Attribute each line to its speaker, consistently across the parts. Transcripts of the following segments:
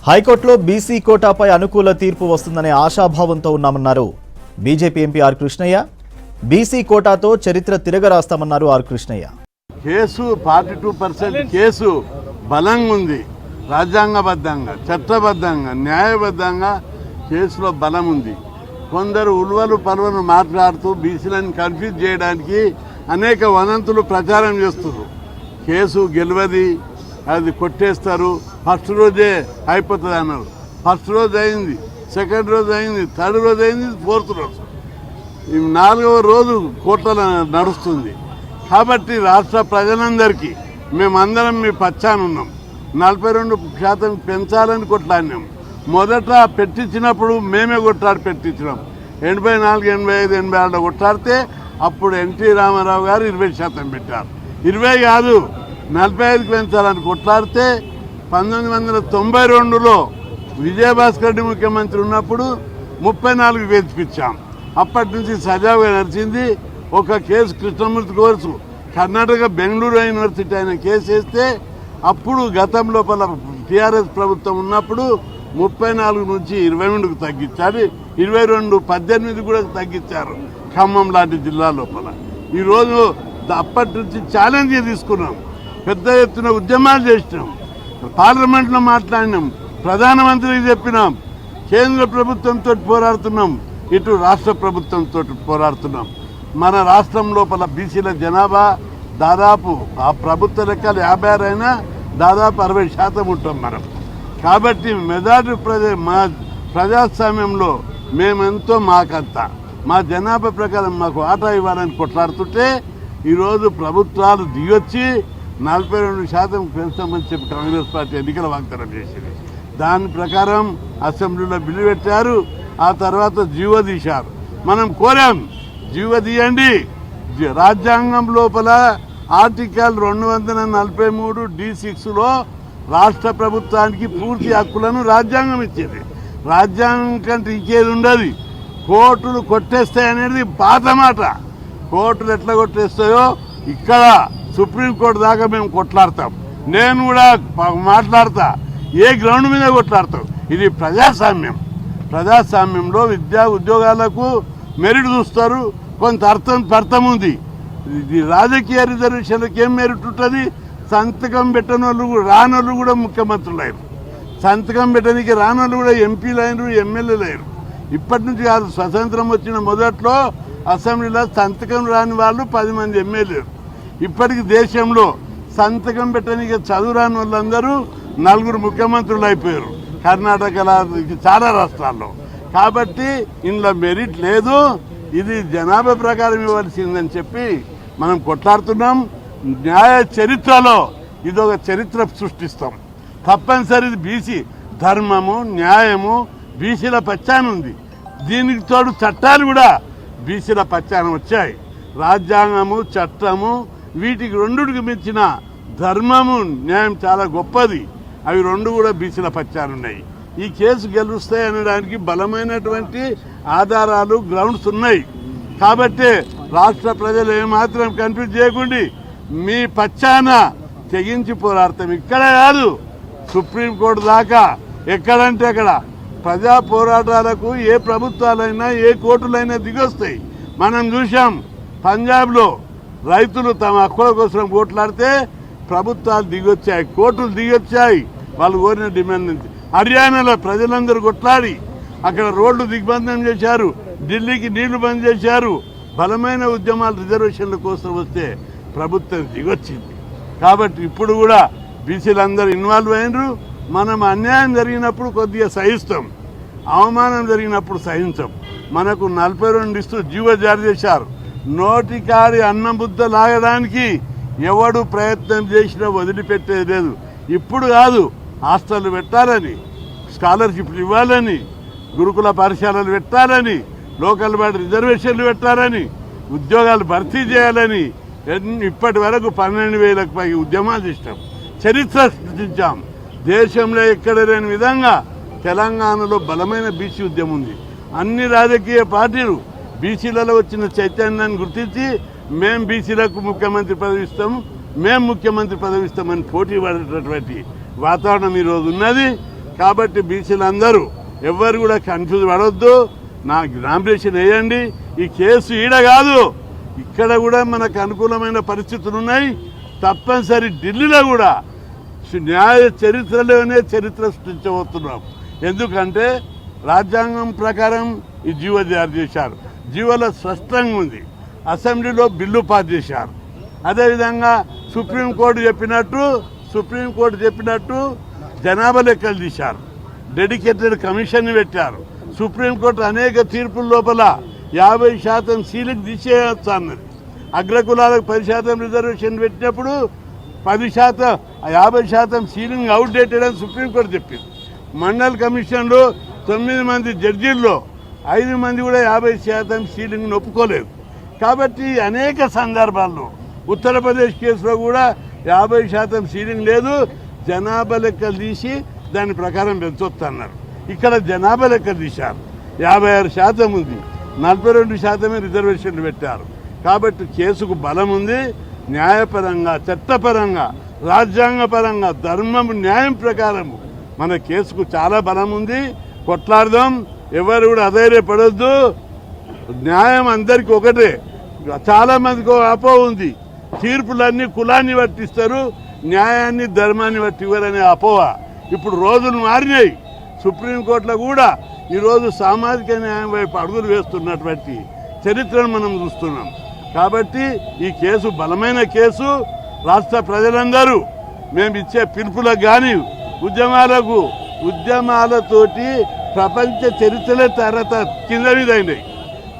Speaker 1: హైకోర్టులో బీసీ కోటాపై అనుకూల తీర్పు వస్తుందనే ఆశాభావంతో ఉన్నామన్నారు BJP MP R Krishnaiah. BC కోటాతో చరిత్ర తిరగరాస్తామన్నారు ఆర్ కృష్ణయ్య.
Speaker 2: కేసు 42% కేసు బలంగా ఉంది. రాజ్యాంగబద్ధంగా, చట్టబద్ధంగా, న్యాయబద్ధంగా కేసులో బలం ఉంది. కొందరు ఉల్వలు పలువలు మాట్లాడుతూ బీసీలను కన్ఫ్యూజ్ చేయడానికి అనేక వదంతులు ప్రచారం చేస్తున్నారు. కేసు గెలవది, అది కొట్టేస్తారు, ఫస్ట్ రోజే అయిపోతుంది అన్నారు. ఫస్ట్ రోజు అయింది, సెకండ్ రోజు అయింది, థర్డ్ రోజు అయింది, ఫోర్త్ రోజు, ఈ 4వ రోజు కోర్టులో నడుస్తుంది. కాబట్టి రాష్ట్ర ప్రజలందరికీ మేమందరం మీ పచ్చానున్నాం. 42% పెంచాలని కొట్లాడినాం. మొదట పెట్టించినప్పుడు మేమే పెట్టించినాం. 84, 85, 86 కొట్లాడితే అప్పుడు ఎన్టీ రామారావు గారు 20% పెట్టారు. 20 కాదు 45కి పెంచాలని కొట్లాడితే 1992లో విజయభాస్కర్ రెడ్డి ముఖ్యమంత్రి ఉన్నప్పుడు 34 పెంచిపించాం. అప్పటి నుంచి సజావుగా నడిచింది. ఒక case Krishnamurthy course Karnataka Bengaluru university ఆయన కేసు వేస్తే అప్పుడు గతం లోపల టీఆర్ఎస్ ప్రభుత్వం ఉన్నప్పుడు 34 నుంచి 22కు తగ్గించారు. 22, 18 కూడా తగ్గించారు ఖమ్మం లాంటి జిల్లా లోపల. ఈరోజు అప్పటి నుంచి ఛాలెంజ్ తీసుకున్నాం, పెద్ద ఎత్తున ఉద్యమాలు చేసినాం, పార్లమెంట్లో మాట్లాడినాం, ప్రధానమంత్రికి చెప్పినాం, కేంద్ర ప్రభుత్వంతో పోరాడుతున్నాం, ఇటు రాష్ట్ర ప్రభుత్వంతో పోరాడుతున్నాం. మన రాష్ట్రం లోపల బీసీల జనాభా దాదాపు ఆ ప్రభుత్వ లెక్కలు 56 అయినా దాదాపు 60% ఉంటాం మనం. కాబట్టి మెజారిటీ మా ప్రజాస్వామ్యంలో మేమెంతో మాకంతా మా జనాభా ప్రకారం మాకు ఆటా ఇవ్వాలని కొట్లాడుతుంటే ఈరోజు ప్రభుత్వాలు దిగొచ్చి 42% పెంచామని చెప్పి కాంగ్రెస్ పార్టీ ఎన్నికల వాగ్దానం చేసింది. దాని ప్రకారం అసెంబ్లీలో బిల్లు పెట్టారు. ఆ తర్వాత జీవో తీశారు. మనం కోరాం, జీవో తీయండి. రాజ్యాంగం లోపల ఆర్టికల్ 243(d)(6)లో రాష్ట్ర ప్రభుత్వానికి పూర్తి హక్కులను రాజ్యాంగం ఇచ్చేది. రాజ్యాంగం కంటే ఇంకేది ఉండదు. కోర్టులు కొట్టేస్తాయనేది పాత మాట. కోర్టులు ఎట్లా కొట్టేస్తాయో ఇక్కడ సుప్రీంకోర్టు దాకా మేము కొట్లాడతాం. నేను కూడా మాట్లాడతా, ఏ గ్రౌండ్ మీద కొట్లాడతాం. ఇది ప్రజాస్వామ్యం. ప్రజాస్వామ్యంలో విద్యా ఉద్యోగాలకు మెరిట్ చూస్తారు, కొంత అర్థం ఉంది. ఇది రాజకీయ రిజర్వేషన్లకు ఏం మెరిట్ ఉంటుంది? సంతకం పెట్టనోళ్ళు రానోళ్ళు కూడా ముఖ్యమంత్రులు అయ్యారు, సంతకం పెట్టడానికి రానోళ్ళు కూడా ఎంపీలు అయినరు, ఎమ్మెల్యేలు అయ్యారు. ఇప్పటి నుంచి కాదు, స్వతంత్రం వచ్చిన మొదట్లో అసెంబ్లీలో సంతకం రాని వాళ్ళు 10 మంది ఎమ్మెల్యేలు. ఇప్పటికి దేశంలో సంతకం పెట్టడానికి చదువు రాని వాళ్ళందరూ 4 ముఖ్యమంత్రులు అయిపోయారు కర్ణాటకలో, చాలా రాష్ట్రాల్లో. కాబట్టి ఇందులో మెరిట్ లేదు, ఇది జనాభా ప్రకారం ఇవ్వాల్సిందని చెప్పి మనం కొట్లాడుతున్నాం. న్యాయ చరిత్రలో ఇదొక చరిత్ర సృష్టిస్తాం. తప్పనిసరి బీసీ ధర్మము, న్యాయము బీసీల పచ్చాన ఉంది. దీనికి తోడు చట్టాలు కూడా బీసీల పచ్చాన వచ్చాయి. రాజ్యాంగము, చట్టము, వీటికి రెండుకి మించిన ధర్మము, న్యాయం చాలా గొప్పది. అవి రెండు కూడా బీసీల పచ్చాన ఉన్నాయి. ఈ కేసు గెలుస్తాయి అనడానికి బలమైనటువంటి ఆధారాలు, గ్రౌండ్స్ ఉన్నాయి. కాబట్టి రాష్ట్ర ప్రజలు ఏమాత్రం కన్ఫ్యూజ్ చేయకుండా మీ పచ్చాన తెగించి పోరాడతాం. ఇక్కడ కాదు, సుప్రీంకోర్టు దాకా, ఎక్కడంటే అక్కడ ప్రజా పోరాటాలకు ఏ ప్రభుత్వాలైనా ఏ కోర్టులైనా దిగొస్తాయి. మనం చూసాం, పంజాబ్లో రైతులు తమ హక్కుల కోసం కోట్లాడితే ప్రభుత్వాలు దిగొచ్చాయి, కోర్టులు దిగొచ్చాయి వాళ్ళు కోరిన డిమాండ్ నుంచి. హర్యానాలో ప్రజలందరూ కొట్లాడి అక్కడ రోడ్లు దిగ్బంధం చేశారు, ఢిల్లీకి నీళ్లు బంద్ చేశారు. బలమైన ఉద్యమాలు రిజర్వేషన్ల కోసం వస్తే ప్రభుత్వం దిగొచ్చింది. కాబట్టి ఇప్పుడు కూడా బీసీలందరూ ఇన్వాల్వ్ అయినరు. మనం అన్యాయం జరిగినప్పుడు కొద్దిగా సహిస్తాం, అవమానం జరిగినప్పుడు సహించాం. మనకు 42 ఇస్తూ జీవో జారీ చేశారు. నోటికాడి అన్నం బుద్ధ లాగడానికి ఎవడు ప్రయత్నం చేసినా వదిలిపెట్టేది లేదు. ఇప్పుడు కాదు, హాస్టళ్ళు పెట్టాలని, స్కాలర్షిప్లు ఇవ్వాలని, గురుకుల పాఠశాలలు పెట్టాలని, లోకల్ బాడీ రిజర్వేషన్లు పెట్టాలని, ఉద్యోగాలు భర్తీ చేయాలని ఇప్పటి వరకు 12,000కు పైగా ఉద్యమాలు చేసినాం, చరిత్ర సృష్టించాం. దేశంలో ఎక్కడ లేని విధంగా తెలంగాణలో బలమైన బీసీ ఉద్యమం ఉంది. అన్ని రాజకీయ పార్టీలు బీసీలలో వచ్చిన చైతన్యాన్ని గుర్తించి మేము బీసీలకు ముఖ్యమంత్రి పదవి ఇస్తాం, మేము ముఖ్యమంత్రి పదవి ఇస్తామని పోటీ పడేటటువంటి వాతావరణం ఈరోజు ఉన్నది. కాబట్టి బీసీలందరూ ఎవ్వరు కూడా కన్ఫ్యూజ్ పడవద్దు. నాకు నామినేషన్ వేయండి. ఈ కేసు ఈడ కాదు, ఇక్కడ కూడా మనకు అనుకూలమైన పరిస్థితులు ఉన్నాయి. తప్పనిసరి ఢిల్లీలో కూడా న్యాయ చరిత్రలోనే చరిత్ర సృష్టించబోతున్నాం. ఎందుకంటే రాజ్యాంగం ప్రకారం ఈ జీవో జారీ చేశారు. జీవోలో స్పష్టంగా ఉంది. అసెంబ్లీలో బిల్లు పాస్ చేశారు. అదేవిధంగా సుప్రీంకోర్టు చెప్పినట్టు జనాభా లెక్కలు తీశారు. డెడికేటెడ్ కమిషన్ పెట్టారు. సుప్రీంకోర్టు అనేక తీర్పుల లోపల 50% సీలింగ్ తీసేయచ్చు అన్నది. అగ్రకులాలకు 10% రిజర్వేషన్ పెట్టినప్పుడు 10% 50% సీలింగ్ అవుట్డేటెడ్ అని సుప్రీంకోర్టు చెప్పింది. మండల్ కమిషన్లో 9 మంది జడ్జీల్లో 5 మంది కూడా 50% సీలింగ్ను ఒప్పుకోలేదు. కాబట్టి అనేక సందర్భాల్లో ఉత్తరప్రదేశ్ కేసులో కూడా 50% సీలింగ్ లేదు, జనాభా లెక్కలు తీసి దాని ప్రకారం పెంచొచ్చు అన్నారు. ఇక్కడ జనాభా లెక్కలు తీశారు, 56% ఉంది, 42% రిజర్వేషన్లు పెట్టారు. కాబట్టి కేసుకు బలం ఉంది. న్యాయపరంగా, చట్టపరంగా, రాజ్యాంగపరంగా, ధర్మం న్యాయం ప్రకారము మన కేసుకు చాలా బలం ఉంది. కొట్లాడదాం, ఎవరు కూడా అధైర్యపడొద్దు. న్యాయం అందరికీ ఒకటే. చాలా మందికి అపోహ ఉంది, తీర్పులన్నీ కులాన్ని పట్టిస్తారు, న్యాయాన్ని ధర్మాన్ని బట్టి ఇవ్వరనే అపోహ. ఇప్పుడు రోజులు మారినాయి. సుప్రీంకోర్టులో కూడా ఈరోజు సామాజిక న్యాయం వైపు అడుగులు వేస్తున్నటువంటి చరిత్రను మనం చూస్తున్నాం. కాబట్టి ఈ కేసు బలమైన కేసు. రాష్ట్ర ప్రజలందరూ మేము ఇచ్చే పిలుపులకు కానీ ఉద్యమాలతోటి ప్రపంచ చరిత్రలే తరత కింద మీద అయినాయి.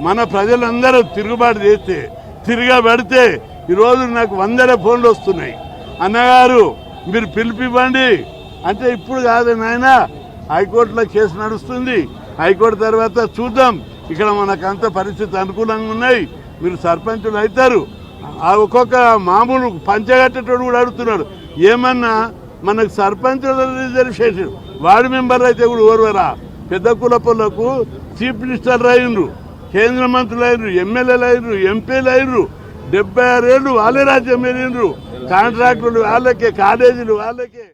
Speaker 2: మన ప్రజలందరూ తిరుగుబాటు చేస్తే, తిరగబడితే ఈరోజు నాకు 100 ఫోన్లు వస్తున్నాయి. అన్నగారు మీరు పిలిపివ్వండి అంటే ఇప్పుడు కాదు నాయన, హైకోర్టులో కేసు నడుస్తుంది. హైకోర్టు తర్వాత చూద్దాం. ఇక్కడ మనకంత పరిస్థితి అనుకూలంగా ఉన్నాయి. మీరు సర్పంచులు అవుతారు. ఒక్కొక్క మామూలు పంచగట్టేటోడు కూడా అడుగుతున్నాడు, ఏమన్నా మనకు సర్పంచుల రిజర్వేషన్ వార్డు మెంబర్ అయితే కూడా ఓర్వరా? పెద్ద కులపులకు చీఫ్ మినిస్టర్లు అయినరు, కేంద్ర మంత్రులు అయినరు, ఎమ్మెల్యేలు అయినరు, ఎంపీలు అయినరు, 76 ఏళ్ళు వాళ్ళే రాజ్యం వెళ్ళినరు, కాంట్రాక్టులు వాళ్ళకే, కాలేజీలు వాళ్ళకే.